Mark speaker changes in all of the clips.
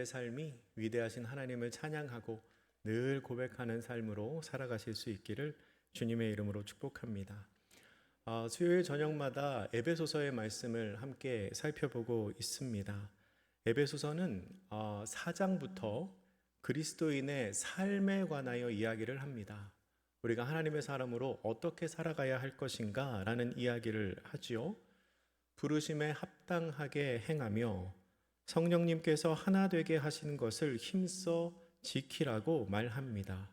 Speaker 1: 삶이 위대하신 하나님을 찬양하고 늘 고백하는 삶으로 살아가실 수 있기를 주님의 이름으로 축복합니다. 수요일 저녁마다 에베소서의 말씀을 함께 살펴보고 있습니다. 에베소서는 4장부터 그리스도인의 삶에 관하여 이야기를 합니다. 우리가 하나님의 사람으로 어떻게 살아가야 할 것인가 라는 이야기를 하지요. 부르심에 합당하게 행하며 성령님께서 하나 되게 하신 것을 힘써 지키라고 말합니다.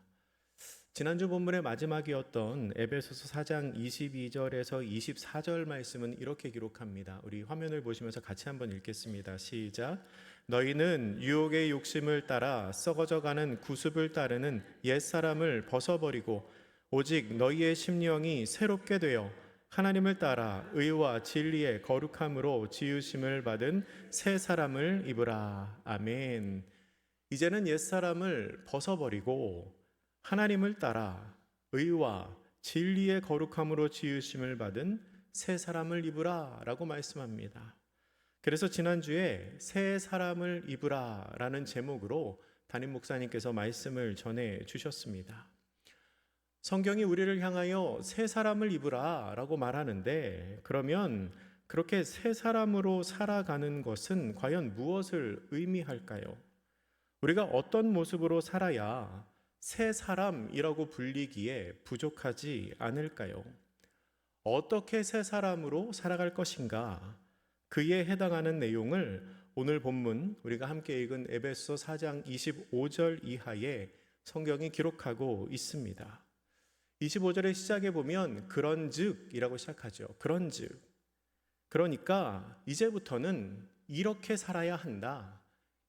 Speaker 1: 지난주 본문의 마지막이었던 에베소서 4장 22절에서 24절 말씀은 이렇게 기록합니다. 우리 화면을 보시면서 같이 한번 읽겠습니다. 시작. 너희는 유혹의 욕심을 따라 썩어져가는 구습을 따르는 옛사람을 벗어버리고 오직 너희의 심령이 새롭게 되어 하나님을 따라 의와 진리의 거룩함으로 지으심을 받은 새 사람을 입으라. 아멘. 이제는 옛사람을 벗어버리고 하나님을 따라 의와 진리의 거룩함으로 지으심을 받은 새 사람을 입으라 라고 말씀합니다. 그래서 지난주에 새 사람을 입으라 라는 제목으로 담임 목사님께서 말씀을 전해 주셨습니다. 성경이 우리를 향하여 새 사람을 입으라 라고 말하는데, 그러면 그렇게 새 사람으로 살아가는 것은 과연 무엇을 의미할까요? 우리가 어떤 모습으로 살아야 새 사람이라고 불리기에 부족하지 않을까요? 어떻게 새 사람으로 살아갈 것인가? 그에 해당하는 내용을 오늘 본문 우리가 함께 읽은 에베소 4장 25절 이하에 성경이 기록하고 있습니다. 25절의 시작에 보면 그런즉이라고 시작하죠. 그런즉, 그러니까 이제부터는 이렇게 살아야 한다,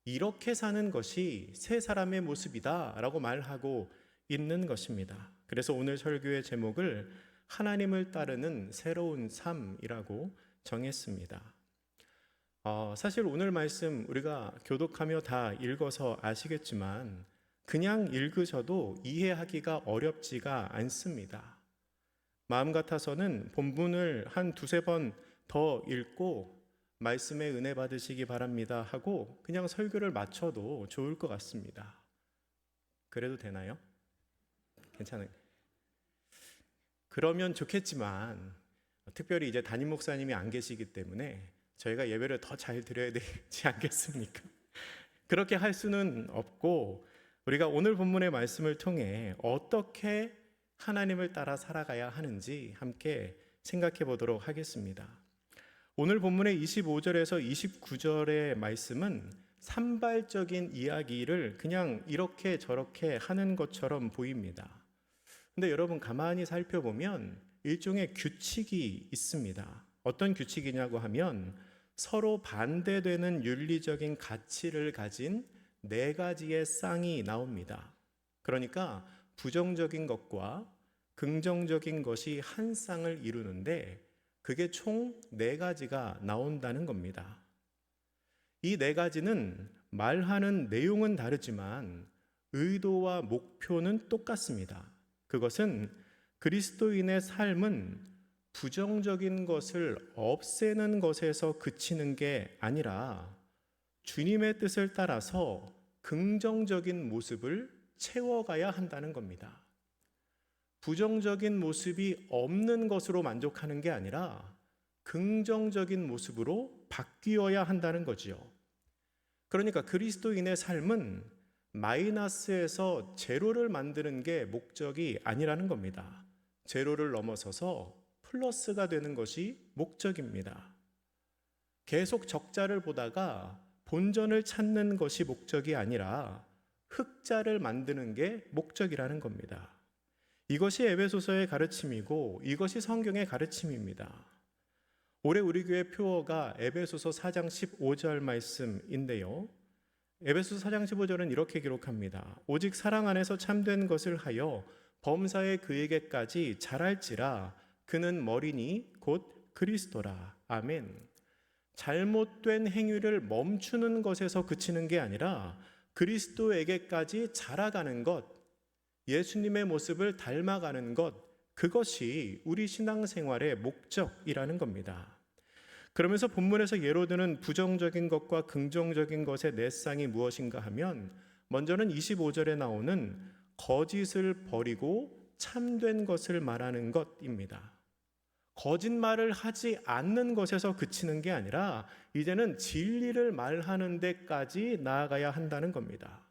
Speaker 1: 이렇게 사는 것이 새 사람의 모습이다 라고 말하고 있는 것입니다. 그래서 오늘 설교의 제목을 하나님을 따르는 새로운 삶이라고 정했습니다. 사실 오늘 말씀 우리가 교독하며 다 읽어서 아시겠지만 그냥 읽으셔도 이해하기가 어렵지가 않습니다. 마음 같아서는 본문을 한 두세 번 더 읽고 말씀에 은혜 받으시기 바랍니다 하고 그냥 설교를 마쳐도 좋을 것 같습니다. 그래도 되나요? 괜찮아요. 그러면 좋겠지만 특별히 이제 담임 목사님이 안 계시기 때문에 저희가 예배를 더 잘 드려야 되지 않겠습니까? 그렇게 할 수는 없고 우리가 오늘 본문의 말씀을 통해 어떻게 하나님을 따라 살아가야 하는지 함께 생각해 보도록 하겠습니다. 오늘 본문의 25절에서 29절의 말씀은 산발적인 이야기를 그냥 이렇게 저렇게 하는 것처럼 보입니다. 근데 여러분 가만히 살펴보면 일종의 규칙이 있습니다. 어떤 규칙이냐고 하면 서로 반대되는 윤리적인 가치를 가진 네 가지의 쌍이 나옵니다. 그러니까 부정적인 것과 긍정적인 것이 한 쌍을 이루는데 그게 총 네 가지가 나온다는 겁니다. 이 네 가지는 말하는 내용은 다르지만 의도와 목표는 똑같습니다. 그것은 그리스도인의 삶은 부정적인 것을 없애는 것에서 그치는 게 아니라 주님의 뜻을 따라서 긍정적인 모습을 채워가야 한다는 겁니다. 부정적인 모습이 없는 것으로 만족하는 게 아니라 긍정적인 모습으로 바뀌어야 한다는 거지요. 그러니까 그리스도인의 삶은 마이너스에서 제로를 만드는 게 목적이 아니라는 겁니다. 제로를 넘어서서 플러스가 되는 것이 목적입니다. 계속 적자를 보다가 본전을 찾는 것이 목적이 아니라 흑자를 만드는 게 목적이라는 겁니다. 이것이 에베소서의 가르침이고 이것이 성경의 가르침입니다. 올해 우리 교회 표어가 에베소서 4장 15절 말씀인데요. 에베소서 4장 15절은 이렇게 기록합니다. 오직 사랑 안에서 참된 것을 하여 범사에 그에게까지 자랄지라 그는 머리니 곧 그리스도라. 아멘. 잘못된 행위를 멈추는 것에서 그치는 게 아니라 그리스도에게까지 자라가는 것, 예수님의 모습을 닮아가는 것, 그것이 우리 신앙생활의 목적이라는 겁니다. 그러면서 본문에서 예로 드는 부정적인 것과 긍정적인 것의 넷상이 무엇인가 하면 먼저는 25절에 나오는 거짓을 버리고 참된 것을 말하는 것입니다. 거짓말을 하지 않는 것에서 그치는 게 아니라 이제는 진리를 말하는 데까지 나아가야 한다는 겁니다.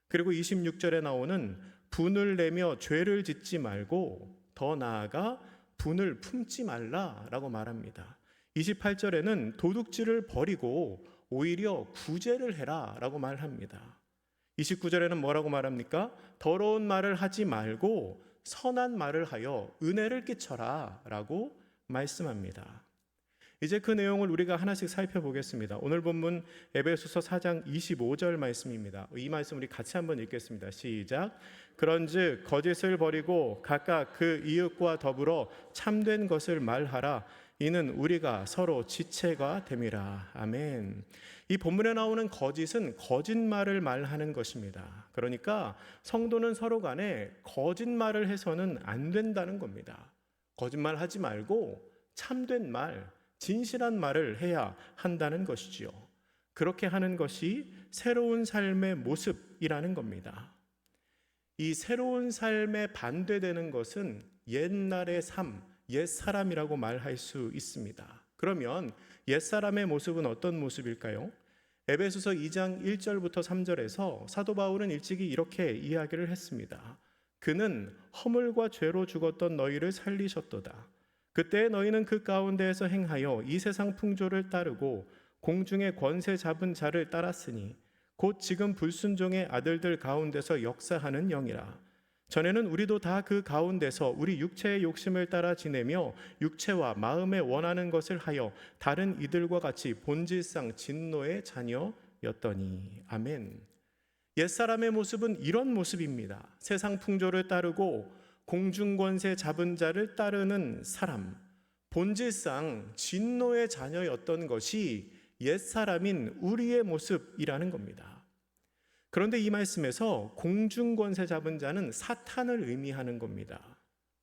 Speaker 1: 그리고 26절에 나오는 분을 내며 죄를 짓지 말고 더 나아가 분을 품지 말라라고 말합니다. 28절에는 도둑질을 버리고 오히려 구제를 해라라고 말합니다. 29절에는 뭐라고 말합니까? 더러운 말을 하지 말고 선한 말을 하여 은혜를 끼쳐라라고 말씀합니다. 이제 그 내용을 우리가 하나씩 살펴보겠습니다. 오늘 본문 에베소서 4장 25절 말씀입니다. 이 말씀 우리 같이 한번 읽겠습니다. 시작. 그런즉 거짓을 버리고 각각 그 이웃과 더불어 참된 것을 말하라. 이는 우리가 서로 지체가 됨이라. 아멘. 이 본문에 나오는 거짓은 거짓말을 말하는 것입니다. 그러니까 성도는 서로 간에 거짓말을 해서는 안 된다는 겁니다. 거짓말 하지 말고 참된 말, 진실한 말을 해야 한다는 것이지요. 그렇게 하는 것이 새로운 삶의 모습이라는 겁니다. 이 새로운 삶에 반대되는 것은 옛날의 삶, 옛사람이라고 말할 수 있습니다. 그러면 옛사람의 모습은 어떤 모습일까요? 에베소서 2장 1절부터 3절에서 사도 바울은 일찍이 이렇게 이야기를 했습니다. 그는 허물과 죄로 죽었던 너희를 살리셨도다. 그때 너희는 그 가운데에서 행하여 이 세상 풍조를 따르고 공중의 권세 잡은 자를 따랐으니 곧 지금 불순종의 아들들 가운데서 역사하는 영이라. 전에는 우리도 다 그 가운데서 우리 육체의 욕심을 따라 지내며 육체와 마음에 원하는 것을 하여 다른 이들과 같이 본질상 진노의 자녀였더니. 아멘. 옛사람의 모습은 이런 모습입니다. 세상 풍조를 따르고 공중권세 잡은 자를 따르는 사람, 본질상 진노의 자녀였던 것이 옛사람인 우리의 모습이라는 겁니다. 그런데 이 말씀에서 공중권세 잡은 자는 사탄을 의미하는 겁니다.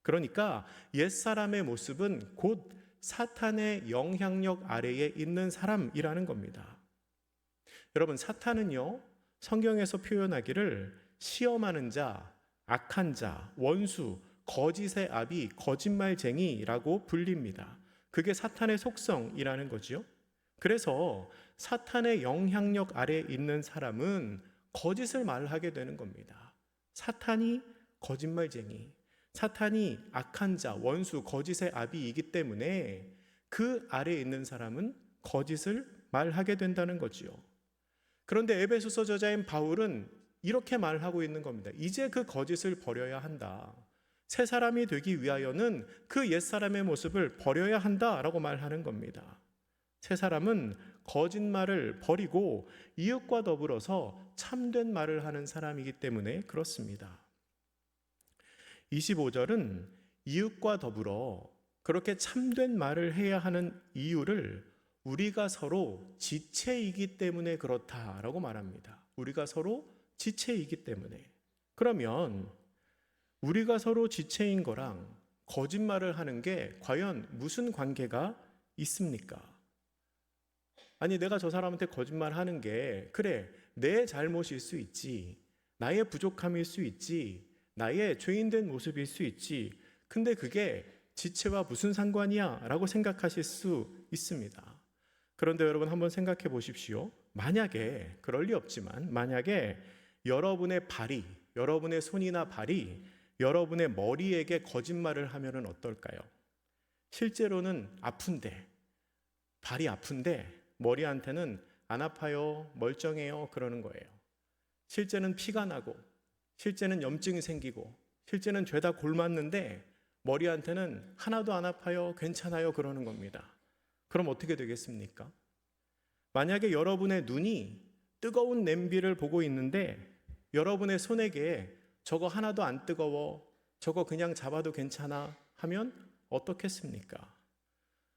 Speaker 1: 그러니까 옛사람의 모습은 곧 사탄의 영향력 아래에 있는 사람이라는 겁니다. 여러분, 사탄은요, 성경에서 표현하기를 시험하는 자, 악한 자, 원수, 거짓의 아비, 거짓말쟁이라고 불립니다. 그게 사탄의 속성이라는 거지요. 그래서 사탄의 영향력 아래에 있는 사람은 거짓을 말하게 되는 겁니다. 사탄이 거짓말쟁이, 사탄이 악한 자, 원수, 거짓의 아비이기 때문에 그 아래에 있는 사람은 거짓을 말하게 된다는 거지요. 그런데 에베소서 저자인 바울은 이렇게 말하고 있는 겁니다. 이제 그 거짓을 버려야 한다. 새 사람이 되기 위하여는 그 옛사람의 모습을 버려야 한다라고 말하는 겁니다. 새 사람은 거짓말을 버리고 이웃과 더불어서 참된 말을 하는 사람이기 때문에 그렇습니다. 25절은 이웃과 더불어 그렇게 참된 말을 해야 하는 이유를 우리가 서로 지체이기 때문에 그렇다라고 말합니다. 우리가 서로 지체이기 때문에. 그러면 우리가 서로 지체인 거랑 거짓말을 하는 게 과연 무슨 관계가 있습니까? 아니, 내가 저 사람한테 거짓말하는 게 그래, 내 잘못일 수 있지, 나의 부족함일 수 있지, 나의 죄인된 모습일 수 있지, 근데 그게 지체와 무슨 상관이야? 라고 생각하실 수 있습니다. 그런데 여러분, 한번 생각해 보십시오. 만약에, 그럴 리 없지만 만약에 여러분의 발이, 여러분의 손이나 발이 여러분의 머리에게 거짓말을 하면은 어떨까요? 실제로는 아픈데, 발이 아픈데 머리한테는 안 아파요, 멀쩡해요 그러는 거예요. 실제는 피가 나고, 실제는 염증이 생기고, 실제는 죄다 골맞는데 머리한테는 하나도 안 아파요, 괜찮아요 그러는 겁니다. 그럼 어떻게 되겠습니까? 만약에 여러분의 눈이 뜨거운 냄비를 보고 있는데 여러분의 손에게 저거 하나도 안 뜨거워, 저거 그냥 잡아도 괜찮아 하면 어떻겠습니까?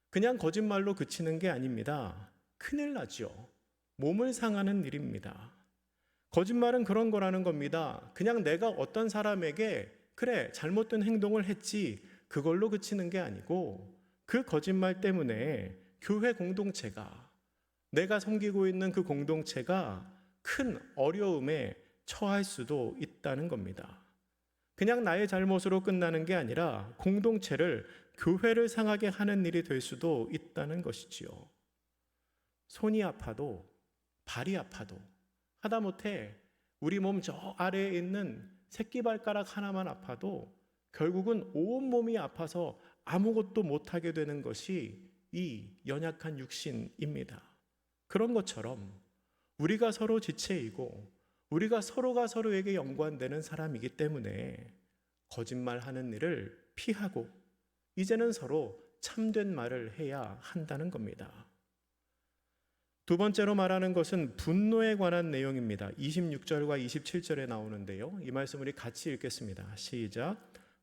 Speaker 1: 그냥 거짓말로 그치는 게 아닙니다. 큰일 나죠. 몸을 상하는 일입니다. 거짓말은 그런 거라는 겁니다. 그냥 내가 어떤 사람에게 그래, 잘못된 행동을 했지, 그걸로 그치는 게 아니고 그 거짓말 때문에 교회 공동체가, 내가 섬기고 있는 그 공동체가 큰 어려움에 처할 수도 있다는 겁니다. 그냥 나의 잘못으로 끝나는 게 아니라 공동체를, 교회를 상하게 하는 일이 될 수도 있다는 것이지요. 손이 아파도, 발이 아파도, 하다못해 우리 몸 저 아래에 있는 새끼발가락 하나만 아파도 결국은 온몸이 아파서 아무것도 못하게 되는 것이 이 연약한 육신입니다. 그런 것처럼 우리가 서로 지체이고 우리가 서로가 서로에게 연관되는 사람이기 때문에 거짓말하는 일을 피하고 이제는 서로 참된 말을 해야 한다는 겁니다. 두 번째로 말하는 것은 분노에 관한 내용입니다. 26절과 27절에 나오는데요. 이 말씀 우리 같이 읽겠습니다. 시작.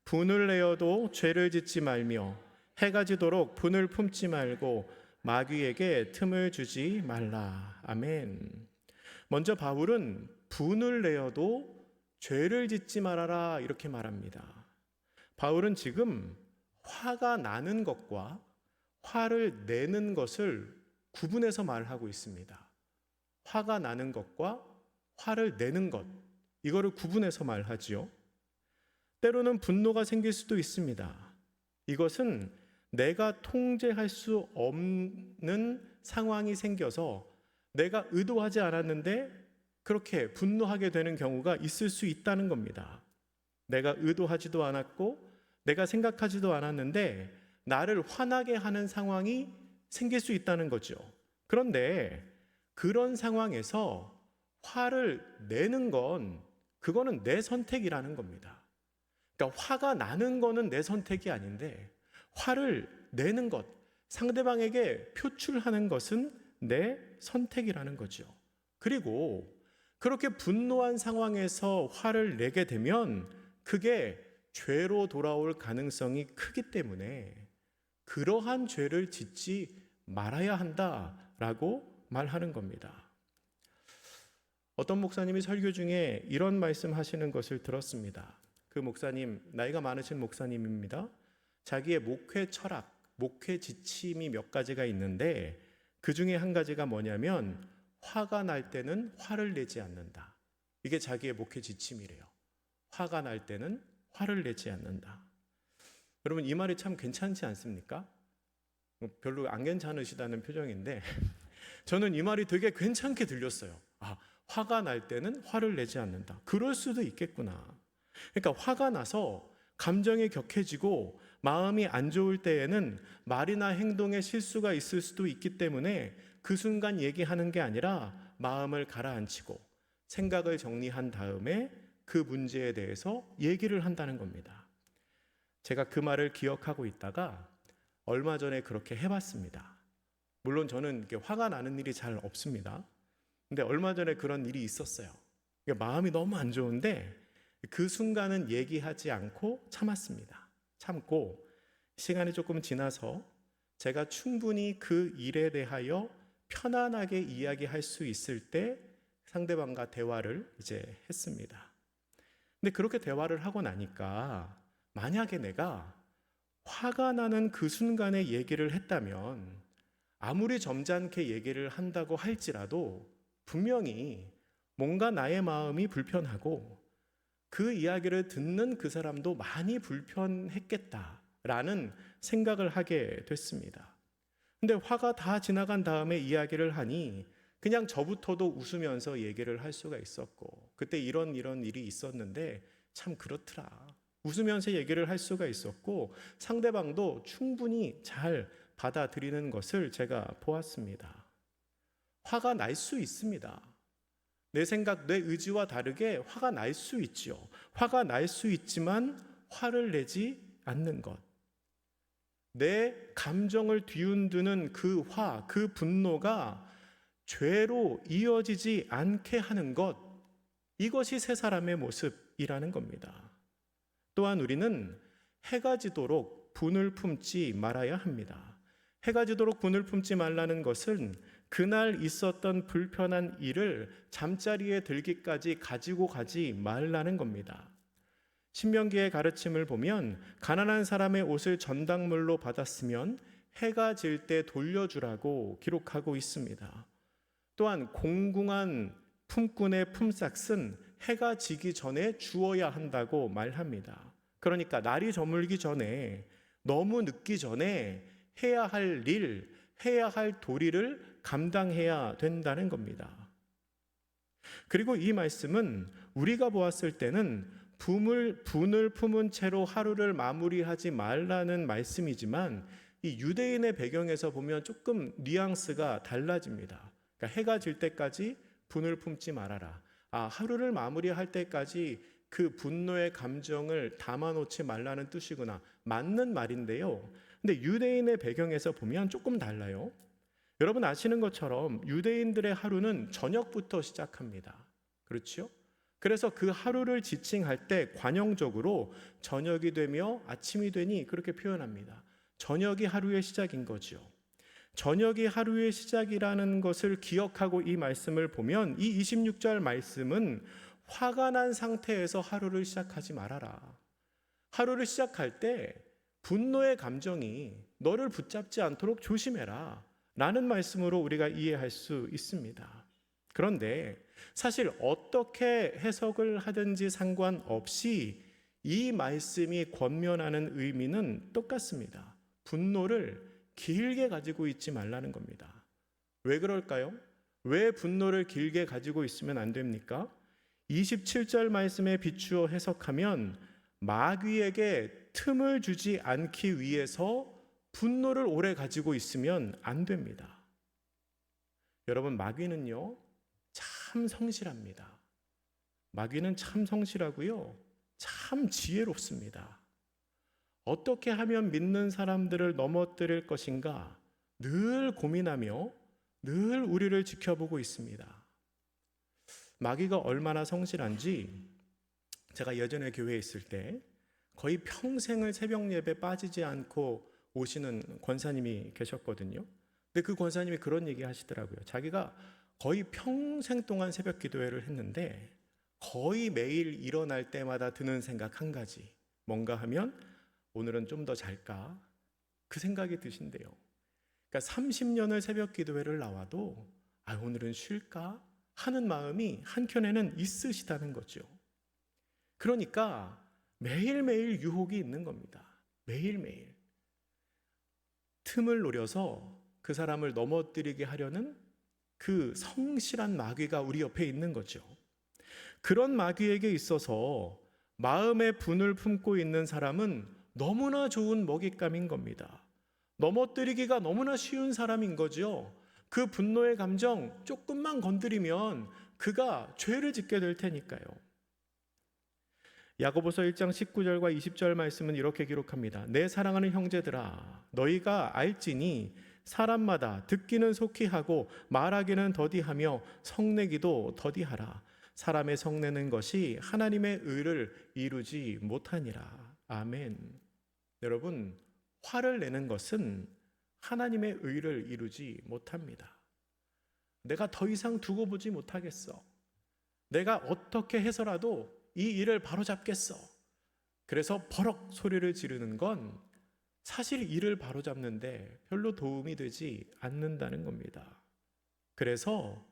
Speaker 1: 분을 내어도 죄를 짓지 말며 해가 지도록 분을 품지 말고 마귀에게 틈을 주지 말라. 아멘. 먼저 바울은 분을 내어도 죄를 짓지 말아라 이렇게 말합니다. 바울은 지금 화가 나는 것과 화를 내는 것을 구분해서 말하고 있습니다. 화가 나는 것과 화를 내는 것, 이거를 구분해서 말하지요. 때로는 분노가 생길 수도 있습니다. 이것은 내가 통제할 수 없는 상황이 생겨서 내가 의도하지 않았는데 그렇게 분노하게 되는 경우가 있을 수 있다는 겁니다. 내가 의도하지도 않았고 내가 생각하지도 않았는데 나를 화나게 하는 상황이 생길 수 있다는 거죠. 그런데 그런 상황에서 화를 내는 건 그거는 내 선택이라는 겁니다. 그러니까 화가 나는 거는 내 선택이 아닌데 화를 내는 것, 상대방에게 표출하는 것은 내 선택이라는 거죠. 그리고 그렇게 분노한 상황에서 화를 내게 되면 그게 죄로 돌아올 가능성이 크기 때문에 그러한 죄를 짓지 말아야 한다라고 말하는 겁니다. 어떤 목사님이 설교 중에 이런 말씀 하시는 것을 들었습니다. 그 목사님, 나이가 많으신 목사님입니다. 자기의 목회 철학, 목회 지침이 몇 가지가 있는데 그 중에 한 가지가 뭐냐면 화가 날 때는 화를 내지 않는다. 이게 자기의 목회 지침이래요. 화가 날 때는 화를 내지 않는다. 여러분 이 말이 참 괜찮지 않습니까? 별로 안 괜찮으시다는 표정인데 저는 이 말이 되게 괜찮게 들렸어요. 아, 화가 날 때는 화를 내지 않는다. 그럴 수도 있겠구나. 그러니까 화가 나서 감정이 격해지고 마음이 안 좋을 때에는 말이나 행동에 실수가 있을 수도 있기 때문에 그 순간 얘기하는 게 아니라 마음을 가라앉히고 생각을 정리한 다음에 그 문제에 대해서 얘기를 한다는 겁니다. 제가 그 말을 기억하고 있다가 얼마 전에 그렇게 해봤습니다. 물론 저는 화가 나는 일이 잘 없습니다. 근데 얼마 전에 그런 일이 있었어요. 마음이 너무 안 좋은데 그 순간은 얘기하지 않고 참았습니다. 참고 시간이 조금 지나서 제가 충분히 그 일에 대하여 편안하게 이야기할 수 있을 때 상대방과 대화를 이제 했습니다. 근데 그렇게 대화를 하고 나니까 만약에 내가 화가 나는 그 순간에 얘기를 했다면 아무리 점잖게 얘기를 한다고 할지라도 분명히 뭔가 나의 마음이 불편하고 그 이야기를 듣는 그 사람도 많이 불편했겠다라는 생각을 하게 됐습니다. 근데 화가 다 지나간 다음에 이야기를 하니 그냥 저부터도 웃으면서 얘기를 할 수가 있었고 그때 이런 일이 있었는데 참 그렇더라. 웃으면서 얘기를 할 수가 있었고 상대방도 충분히 잘 받아들이는 것을 제가 보았습니다. 화가 날 수 있습니다. 내 생각, 내 의지와 다르게 화가 날 수 있죠. 화가 날 수 있지만 화를 내지 않는 것. 내 감정을 뒤흔드는 그 화, 그 분노가 죄로 이어지지 않게 하는 것. 이것이 새 사람의 모습이라는 겁니다. 또한 우리는 해가 지도록 분을 품지 말아야 합니다. 해가 지도록 분을 품지 말라는 것은 그날 있었던 불편한 일을 잠자리에 들기까지 가지고 가지 말라는 겁니다. 신명기의 가르침을 보면 가난한 사람의 옷을 전당물로 받았으면 해가 질 때 돌려주라고 기록하고 있습니다. 또한 공궁한 품꾼의 품삯은 해가 지기 전에 주어야 한다고 말합니다. 그러니까 날이 저물기 전에, 너무 늦기 전에 해야 할 일, 해야 할 도리를 감당해야 된다는 겁니다. 그리고 이 말씀은 우리가 보았을 때는 분을 품은 채로 하루를 마무리하지 말라는 말씀이지만, 이 유대인의 배경에서 보면 조금 뉘앙스가 달라집니다. 그러니까 해가 질 때까지 분을 품지 말아라. 하루를 마무리할 때까지 그 분노의 감정을 담아놓지 말라는 뜻이구나. 맞는 말인데요. 근데 유대인의 배경에서 보면 조금 달라요. 여러분 아시는 것처럼 유대인들의 하루는 저녁부터 시작합니다. 그렇죠? 그래서 그 하루를 지칭할 때 관용적으로 저녁이 되며 아침이 되니 그렇게 표현합니다. 저녁이 하루의 시작인 거죠. 저녁이 하루의 시작이라는 것을 기억하고 이 말씀을 보면, 이 26절 말씀은 화가 난 상태에서 하루를 시작하지 말아라. 하루를 시작할 때 분노의 감정이 너를 붙잡지 않도록 조심해라 라는 말씀으로 우리가 이해할 수 있습니다. 그런데 사실 어떻게 해석을 하든지 상관없이 이 말씀이 권면하는 의미는 똑같습니다. 분노를 길게 가지고 있지 말라는 겁니다. 왜 그럴까요? 왜 분노를 길게 가지고 있으면 안 됩니까? 27절 말씀에 비추어 해석하면 마귀에게 틈을 주지 않기 위해서 분노를 오래 가지고 있으면 안 됩니다. 여러분, 마귀는요, 참 성실합니다. 마귀는 참 성실하고요, 참 지혜롭습니다. 어떻게 하면 믿는 사람들을 넘어뜨릴 것인가 늘 고민하며 늘 우리를 지켜보고 있습니다. 마귀가 얼마나 성실한지 제가 예전에 교회에 있을 때 거의 평생을 새벽 예배 빠지지 않고 오시는 권사님이 계셨거든요. 근데 그 권사님이 그런 얘기 하시더라고요. 자기가 거의 평생 동안 새벽 기도회를 했는데 거의 매일 일어날 때마다 드는 생각 한 가지, 뭔가 하면 오늘은 좀 더 잘까? 그 생각이 드신대요. 그러니까 30년을 새벽 기도회를 나와도 오늘은 쉴까? 하는 마음이 한켠에는 있으시다는 거죠. 그러니까 매일매일 유혹이 있는 겁니다. 매일매일. 틈을 노려서 그 사람을 넘어뜨리게 하려는 그 성실한 마귀가 우리 옆에 있는 거죠. 그런 마귀에게 있어서 마음의 분을 품고 있는 사람은 너무나 좋은 먹잇감인 겁니다. 넘어뜨리기가 너무나 쉬운 사람인 거죠. 그 분노의 감정 조금만 건드리면 그가 죄를 짓게 될 테니까요. 야고보서 1장 19절과 20절 말씀은 이렇게 기록합니다. 내 사랑하는 형제들아, 너희가 알지니 사람마다 듣기는 속히 하고 말하기는 더디하며 성내기도 더디하라. 사람의 성내는 것이 하나님의 의를 이루지 못하니라. 아멘. 여러분, 화를 내는 것은 하나님의 의를 이루지 못합니다. 내가 더 이상 두고 보지 못하겠어. 내가 어떻게 해서라도 이 일을 바로잡겠어. 그래서 버럭 소리를 지르는 건 사실 일을 바로잡는데 별로 도움이 되지 않는다는 겁니다. 그래서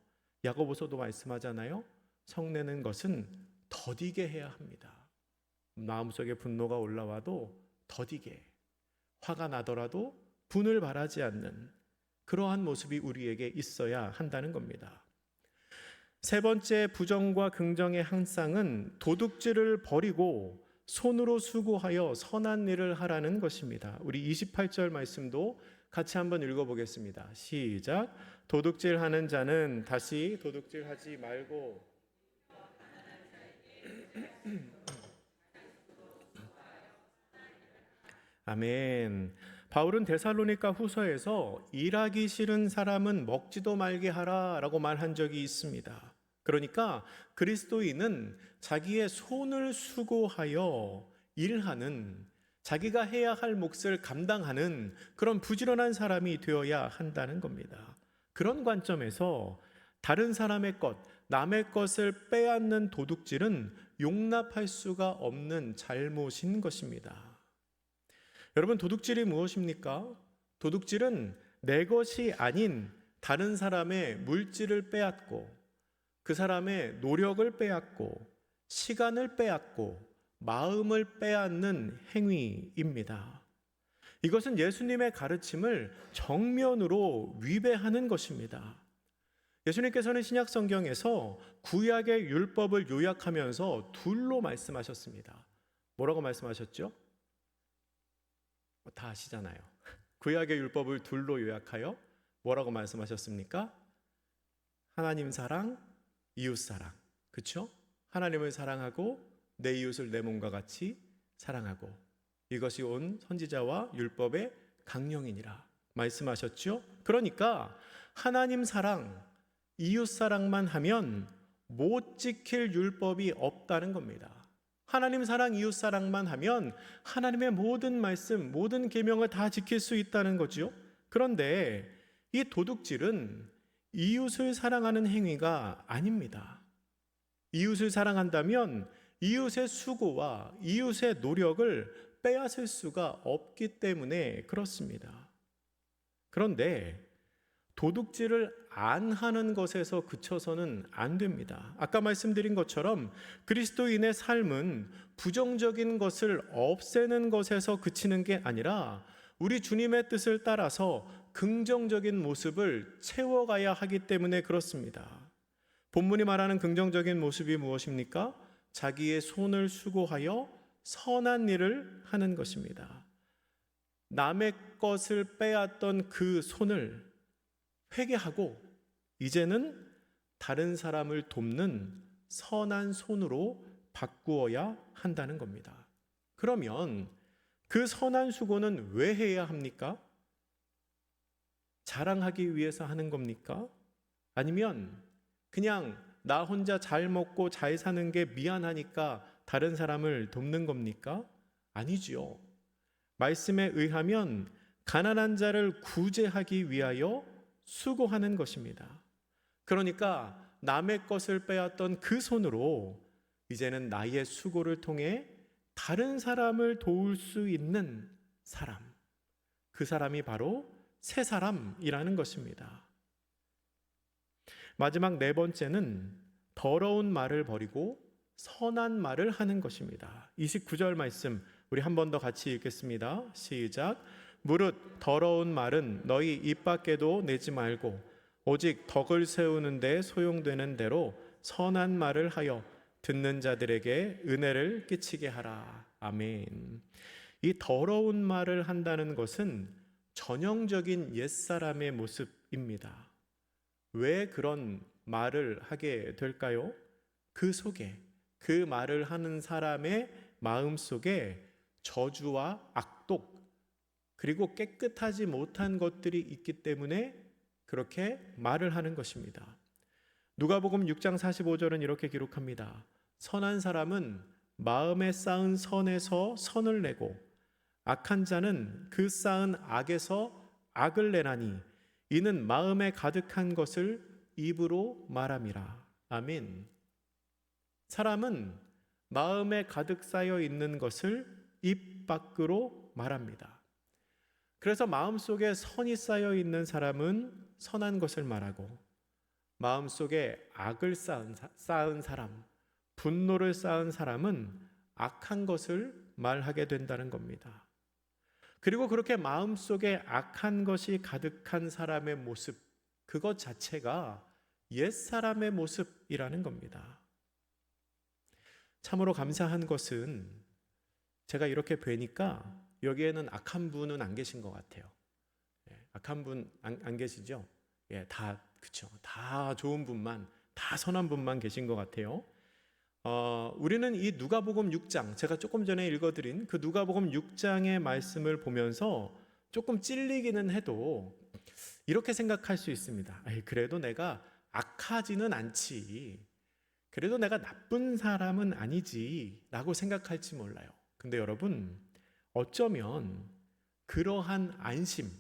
Speaker 1: 야고보서도 말씀하잖아요. 성내는 것은 더디게 해야 합니다. 마음속에 분노가 올라와도 더디게, 화가 나더라도 분을 바라지 않는 그러한 모습이 우리에게 있어야 한다는 겁니다. 세 번째 부정과 긍정의 항상은 도둑질을 버리고 손으로 수고하여 선한 일을 하라는 것입니다. 우리 28절 말씀도 같이 한번 읽어보겠습니다. 시작. 도둑질하는 자는 다시 도둑질하지 말고 아멘. 바울은 데살로니가 후서에서 일하기 싫은 사람은 먹지도 말게 하라라고 말한 적이 있습니다. 그러니까 그리스도인은 자기의 손을 수고하여 일하는, 자기가 해야 할 몫을 감당하는 그런 부지런한 사람이 되어야 한다는 겁니다. 그런 관점에서 다른 사람의 것, 남의 것을 빼앗는 도둑질은 용납할 수가 없는 잘못인 것입니다. 여러분, 도둑질이 무엇입니까? 도둑질은 내 것이 아닌 다른 사람의 물질을 빼앗고 그 사람의 노력을 빼앗고 시간을 빼앗고 마음을 빼앗는 행위입니다. 이것은 예수님의 가르침을 정면으로 위배하는 것입니다. 예수님께서는 신약 성경에서 구약의 율법을 요약하면서 둘로 말씀하셨습니다. 뭐라고 말씀하셨죠? 다 아시잖아요. 구약의 율법을 둘로 요약하여 뭐라고 말씀하셨습니까? 하나님 사랑, 이웃 사랑. 그렇죠? 하나님을 사랑하고 내 이웃을 내 몸과 같이 사랑하고 이것이 온 선지자와 율법의 강령이니라 말씀하셨죠? 그러니까 하나님 사랑, 이웃 사랑만 하면 못 지킬 율법이 없다는 겁니다. 하나님 사랑, 이웃 사랑만 하면 하나님의 모든 말씀, 모든 계명을 다 지킬 수 있다는 거죠. 그런데 이 도둑질은 이웃을 사랑하는 행위가 아닙니다. 이웃을 사랑한다면 이웃의 수고와 이웃의 노력을 빼앗을 수가 없기 때문에 그렇습니다. 그런데 도둑질을 안 하는 것에서 그쳐서는 안 됩니다. 아까 말씀드린 것처럼 그리스도인의 삶은 부정적인 것을 없애는 것에서 그치는 게 아니라 우리 주님의 뜻을 따라서 긍정적인 모습을 채워가야 하기 때문에 그렇습니다. 본문이 말하는 긍정적인 모습이 무엇입니까? 자기의 손을 수고하여 선한 일을 하는 것입니다. 남의 것을 빼앗던 그 손을 회개하고 이제는 다른 사람을 돕는 선한 손으로 바꾸어야 한다는 겁니다. 그러면 그 선한 수고는 왜 해야 합니까? 자랑하기 위해서 하는 겁니까? 아니면 그냥 나 혼자 잘 먹고 잘 사는 게 미안하니까 다른 사람을 돕는 겁니까? 아니지요. 말씀에 의하면 가난한 자를 구제하기 위하여 수고하는 것입니다. 그러니까 남의 것을 빼앗던 그 손으로 이제는 나의 수고를 통해 다른 사람을 도울 수 있는 사람, 그 사람이 바로 새 사람이라는 것입니다. 마지막 네 번째는 더러운 말을 버리고 선한 말을 하는 것입니다. 29절 말씀 우리 한 번 더 같이 읽겠습니다. 시작. 무릇 더러운 말은 너희 입 밖에도 내지 말고 오직 덕을 세우는 데 소용되는 대로 선한 말을 하여 듣는 자들에게 은혜를 끼치게 하라. 아멘. 이 더러운 말을 한다는 것은 전형적인 옛사람의 모습입니다. 왜 그런 말을 하게 될까요? 그 속에, 그 말을 하는 사람의 마음 속에 저주와 악독, 그리고 깨끗하지 못한 것들이 있기 때문에 그렇게 말을 하는 것입니다. 누가복음 6장 45절은 이렇게 기록합니다. 선한 사람은 마음에 쌓은 선에서 선을 내고 악한 자는 그 쌓은 악에서 악을 내나니 이는 마음에 가득한 것을 입으로 말함이라. 아멘. 사람은 마음에 가득 쌓여 있는 것을 입 밖으로 말합니다. 그래서 마음속에 선이 쌓여 있는 사람은 선한 것을 말하고 마음속에 악을 쌓은 사람, 분노를 쌓은 사람은 악한 것을 말하게 된다는 겁니다. 그리고 그렇게 마음속에 악한 것이 가득한 사람의 모습, 그것 자체가 옛사람의 모습이라는 겁니다. 참으로 감사한 것은 제가 이렇게 뵈니까 여기에는 악한 분은 안 계신 것 같아요. 악한 분 안 계시죠? 다 그렇죠. 다 좋은 분만, 다 선한 분만 계신 것 같아요. 우리는 이 누가복음 6장, 제가 조금 전에 읽어드린 그 누가복음 6장의 말씀을 보면서 조금 찔리기는 해도 이렇게 생각할 수 있습니다. 그래도 내가 악하지는 않지, 그래도 내가 나쁜 사람은 아니지 라고 생각할지 몰라요. 근데 여러분, 어쩌면 그러한 안심,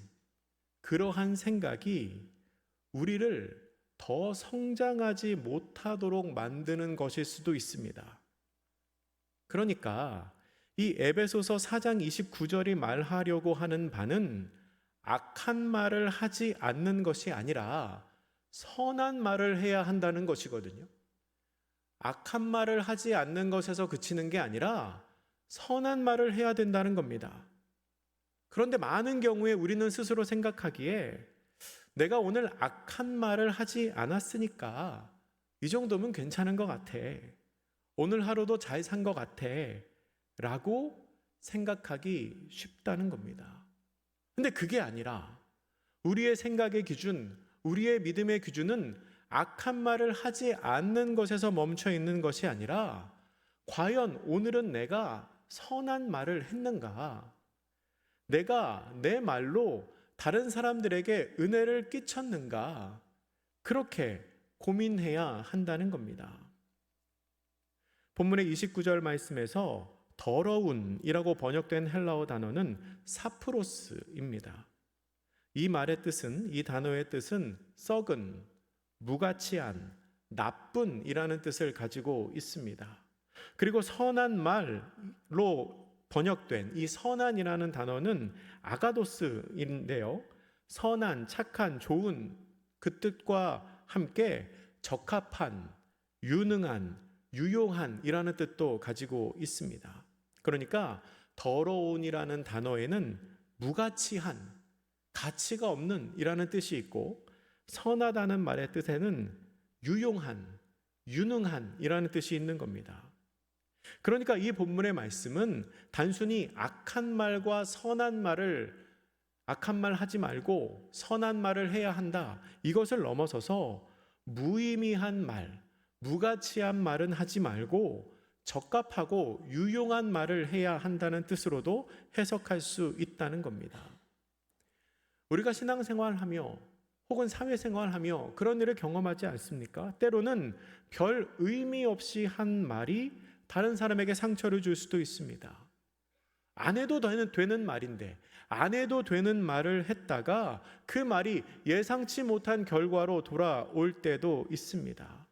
Speaker 1: 그러한 생각이 우리를 더 성장하지 못하도록 만드는 것일 수도 있습니다. 그러니까 이 에베소서 4장 29절이 말하려고 하는 바는 악한 말을 하지 않는 것이 아니라 선한 말을 해야 한다는 것이거든요. 악한 말을 하지 않는 것에서 그치는 게 아니라 선한 말을 해야 된다는 겁니다. 그런데 많은 경우에 우리는 스스로 생각하기에 내가 오늘 악한 말을 하지 않았으니까 이 정도면 괜찮은 것 같아. 오늘 하루도 잘 산 것 같아. 라고 생각하기 쉽다는 겁니다. 근데 그게 아니라 우리의 생각의 기준, 우리의 믿음의 기준은 악한 말을 하지 않는 것에서 멈춰 있는 것이 아니라 과연 오늘은 내가 선한 말을 했는가? 내가 내 말로 다른 사람들에게 은혜를 끼쳤는가? 그렇게 고민해야 한다는 겁니다. 본문의 29절 말씀에서 더러운이라고 번역된 헬라어 단어는 사프로스입니다. 이 말의 뜻은, 이 단어의 뜻은 썩은, 무가치한, 나쁜이라는 뜻을 가지고 있습니다. 그리고 선한 말로 번역된 이 선한이라는 단어는 아가도스인데요. 선한, 착한, 좋은 그 뜻과 함께 적합한, 유능한, 유용한이라는 뜻도 가지고 있습니다. 그러니까 더러운이라는 단어에는 무가치한, 가치가 없는 이라는 뜻이 있고, 선하다는 말의 뜻에는 유용한, 유능한 이라는 뜻이 있는 겁니다. 그러니까 이 본문의 말씀은 단순히 악한 말과 선한 말을, 악한 말 하지 말고 선한 말을 해야 한다, 이것을 넘어서서 무의미한 말, 무가치한 말은 하지 말고 적합하고 유용한 말을 해야 한다는 뜻으로도 해석할 수 있다는 겁니다. 우리가 신앙생활하며 혹은 사회생활하며 그런 일을 경험하지 않습니까? 때로는 별 의미 없이 한 말이 다른 사람에게 상처를 줄 수도 있습니다. 안 해도 되는 말인데, 안 해도 되는 말을 했다가 그 말이 예상치 못한 결과로 돌아올 때도 있습니다.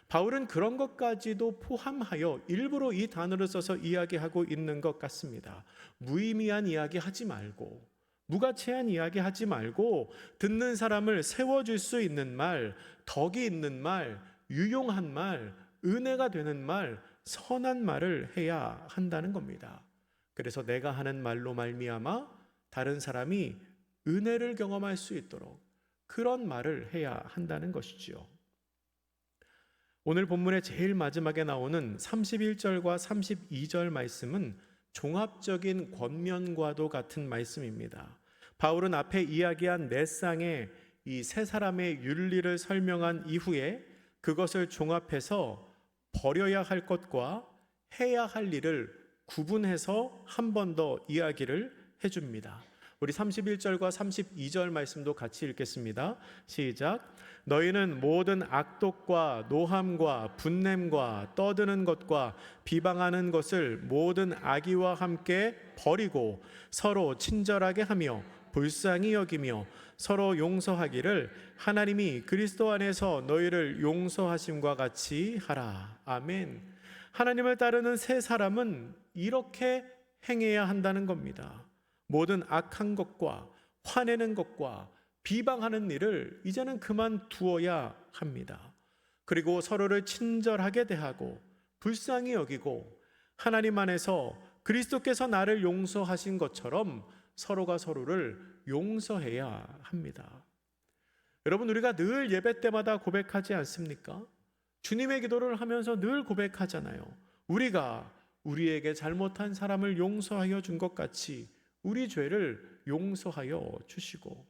Speaker 1: 바울은 그런 것까지도 포함하여 일부러 이 단어를 써서 이야기하고 있는 것 같습니다. 무의미한 이야기 하지 말고, 무가치한 이야기 하지 말고, 듣는 사람을 세워줄 수 있는 말, 덕이 있는 말, 유용한 말, 은혜가 되는 말, 선한 말을 해야 한다는 겁니다. 그래서 내가 하는 말로 말미암아 다른 사람이 은혜를 경험할 수 있도록 그런 말을 해야 한다는 것이지요. 오늘 본문의 제일 마지막에 나오는 31절과 32절 말씀은 종합적인 권면과도 같은 말씀입니다. 바울은 앞에 이야기한 네 쌍의 이 세 사람의 윤리를 설명한 이후에 그것을 종합해서 버려야 할 것과 해야 할 일을 구분해서 한 번 더 이야기를 해줍니다. 우리 31절과 32절 말씀도 같이 읽겠습니다. 시작. 너희는 모든 악독과 노함과 분냄과 떠드는 것과 비방하는 것을 모든 악의와 함께 버리고 서로 친절하게 하며 불쌍히 여기며 서로 용서하기를 하나님이 그리스도 안에서 너희를 용서하심과 같이 하라. 아멘. 하나님을 따르는 세 사람은 이렇게 행해야 한다는 겁니다. 모든 악한 것과 화내는 것과 비방하는 일을 이제는 그만두어야 합니다. 그리고 서로를 친절하게 대하고 불쌍히 여기고 하나님 안에서 그리스도께서 나를 용서하신 것처럼 서로가 서로를 용서해야 합니다. 여러분, 우리가 늘 예배 때마다 고백하지 않습니까? 주님의 기도를 하면서 늘 고백하잖아요. 우리가 우리에게 잘못한 사람을 용서하여 준 것 같이 우리 죄를 용서하여 주시고,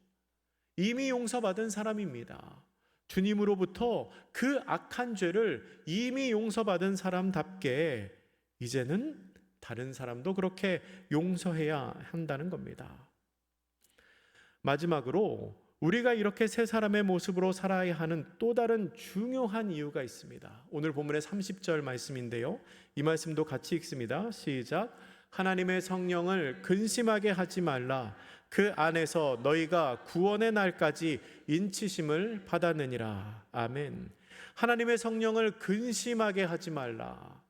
Speaker 1: 이미 용서받은 사람입니다. 주님으로부터 그 악한 죄를 이미 용서받은 사람답게 이제는 다른 사람도 그렇게 용서해야 한다는 겁니다. 마지막으로 우리가 이렇게 세 사람의 모습으로 살아야 하는 또 다른 중요한 이유가 있습니다. 오늘 본문의 30절 말씀인데요, 이 말씀도 같이 읽습니다. 시작. 하나님의 성령을 근심하게 하지 말라. 그 안에서 너희가 구원의 날까지 인치심을 받았느니라. 아멘. 하나님의 성령을 근심하게 하지 말라.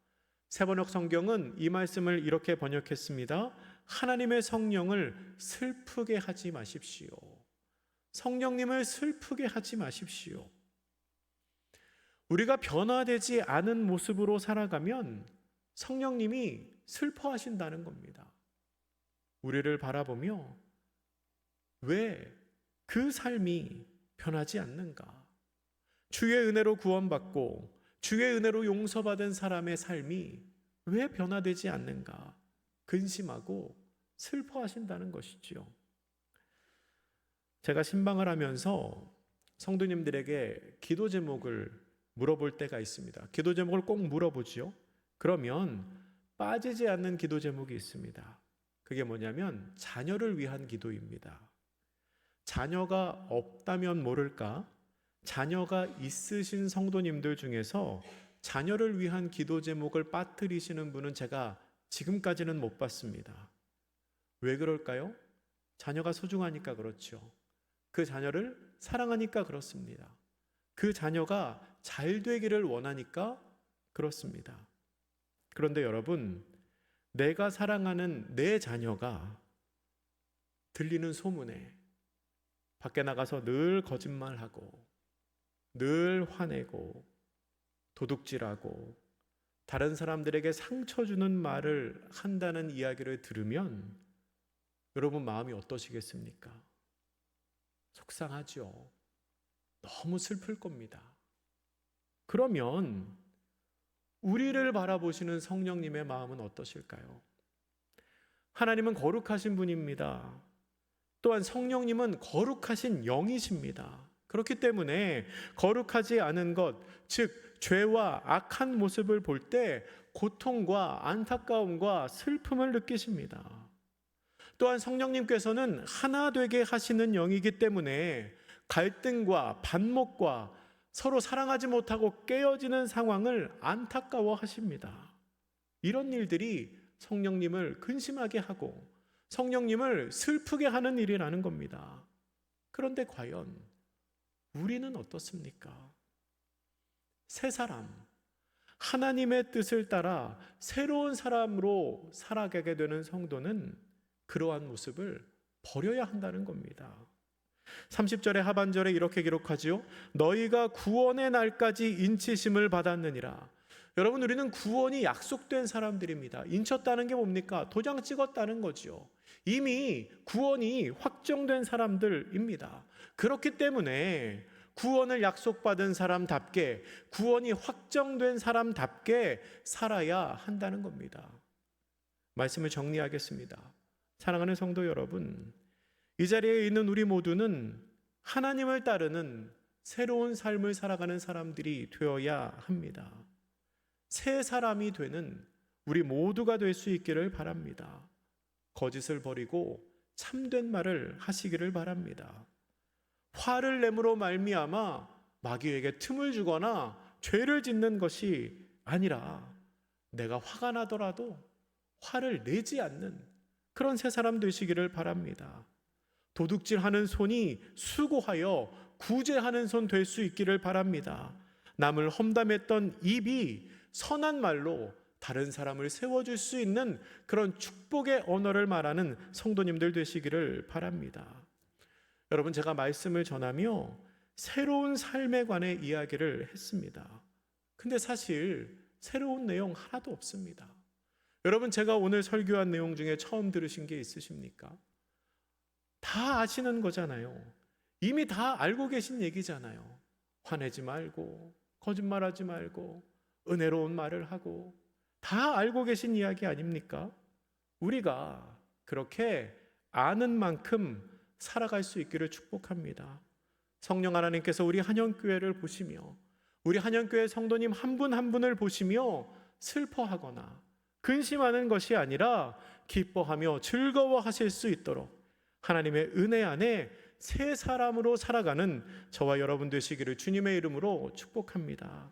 Speaker 1: 세번역 성경은 이 말씀을 이렇게 번역했습니다. 하나님의 성령을 슬프게 하지 마십시오. 성령님을 슬프게 하지 마십시오. 우리가 변화되지 않은 모습으로 살아가면 성령님이 슬퍼하신다는 겁니다. 우리를 바라보며 왜 그 삶이 변하지 않는가? 주의 은혜로 구원받고 주의 은혜로 용서받은 사람의 삶이 왜 변화되지 않는가? 근심하고 슬퍼하신다는 것이지요. 제가 신방을 하면서 성도님들에게 기도 제목을 물어볼 때가 있습니다. 기도 제목을 꼭 물어보지요. 그러면 빠지지 않는 기도 제목이 있습니다. 그게 뭐냐면 자녀를 위한 기도입니다. 자녀가 없다면 모를까? 자녀가 있으신 성도님들 중에서 자녀를 위한 기도 제목을 빠뜨리시는 분은 제가 지금까지는 못 봤습니다. 왜 그럴까요? 자녀가 소중하니까 그렇죠. 그 자녀를 사랑하니까 그렇습니다. 그 자녀가 잘 되기를 원하니까 그렇습니다. 그런데 여러분, 내가 사랑하는 내 자녀가 들리는 소문에 밖에 나가서 늘 거짓말하고 늘 화내고 도둑질하고 다른 사람들에게 상처 주는 말을 한다는 이야기를 들으면 여러분 마음이 어떠시겠습니까? 속상하죠. 너무 슬플 겁니다. 그러면 우리를 바라보시는 성령님의 마음은 어떠실까요? 하나님은 거룩하신 분입니다. 또한 성령님은 거룩하신 영이십니다. 그렇기 때문에 거룩하지 않은 것, 즉 죄와 악한 모습을 볼 때 고통과 안타까움과 슬픔을 느끼십니다. 또한 성령님께서는 하나 되게 하시는 영이기 때문에 갈등과 반목과 서로 사랑하지 못하고 깨어지는 상황을 안타까워 하십니다. 이런 일들이 성령님을 근심하게 하고 성령님을 슬프게 하는 일이라는 겁니다. 그런데 과연 우리는 어떻습니까? 새 사람, 하나님의 뜻을 따라 새로운 사람으로 살아가게 되는 성도는 그러한 모습을 버려야 한다는 겁니다. 30절의 하반절에 이렇게 기록하지요. 너희가 구원의 날까지 인치심을 받았느니라. 여러분, 우리는 구원이 약속된 사람들입니다. 인쳤다는 게 뭡니까? 도장 찍었다는 거죠. 이미 구원이 확정된 사람들입니다. 그렇기 때문에 구원을 약속받은 사람답게, 구원이 확정된 사람답게 살아야 한다는 겁니다. 말씀을 정리하겠습니다. 사랑하는 성도 여러분, 이 자리에 있는 우리 모두는 하나님을 따르는 새로운 삶을 살아가는 사람들이 되어야 합니다. 새 사람이 되는 우리 모두가 될 수 있기를 바랍니다. 거짓을 버리고 참된 말을 하시기를 바랍니다. 화를 내므로 말미암아 마귀에게 틈을 주거나 죄를 짓는 것이 아니라 내가 화가 나더라도 화를 내지 않는 그런 새 사람 되시기를 바랍니다. 도둑질하는 손이 수고하여 구제하는 손 될 수 있기를 바랍니다. 남을 험담했던 입이 선한 말로 다른 사람을 세워줄 수 있는 그런 축복의 언어를 말하는 성도님들 되시기를 바랍니다. 여러분, 제가 말씀을 전하며 새로운 삶에 관해 이야기를 했습니다. 근데 사실 새로운 내용 하나도 없습니다. 여러분, 제가 오늘 설교한 내용 중에 처음 들으신 게 있으십니까? 다 아시는 거잖아요. 이미 다 알고 계신 얘기잖아요. 화내지 말고, 거짓말하지 말고, 은혜로운 말을 하고, 다 알고 계신 이야기 아닙니까? 우리가 그렇게 아는 만큼 살아갈 수 있기를 축복합니다. 성령 하나님께서 우리 한영교회를 보시며 우리 한영교회 성도님 한 분 한 분을 보시며 슬퍼하거나 근심하는 것이 아니라 기뻐하며 즐거워하실 수 있도록 하나님의 은혜 안에 새 사람으로 살아가는 저와 여러분 되시기를 주님의 이름으로 축복합니다.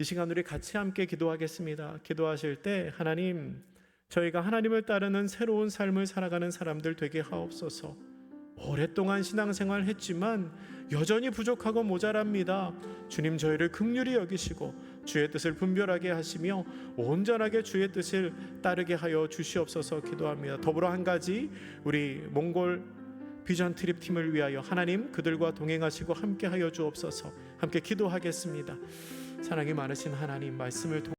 Speaker 1: 이 시간 우리 같이 함께 기도하겠습니다. 기도하실 때 하나님, 저희가 하나님을 따르는 새로운 삶을 살아가는 사람들 되게 하옵소서. 오랫동안 신앙생활 했지만 여전히 부족하고 모자랍니다. 주님, 저희를 긍휼히 여기시고 주의 뜻을 분별하게 하시며 온전하게 주의 뜻을 따르게 하여 주시옵소서 기도합니다. 더불어 한 가지, 우리 몽골 비전 트립 팀을 위하여 하나님 그들과 동행하시고 함께 하여 주옵소서. 함께 기도하겠습니다. 사랑이 많으신 하나님, 말씀을 통해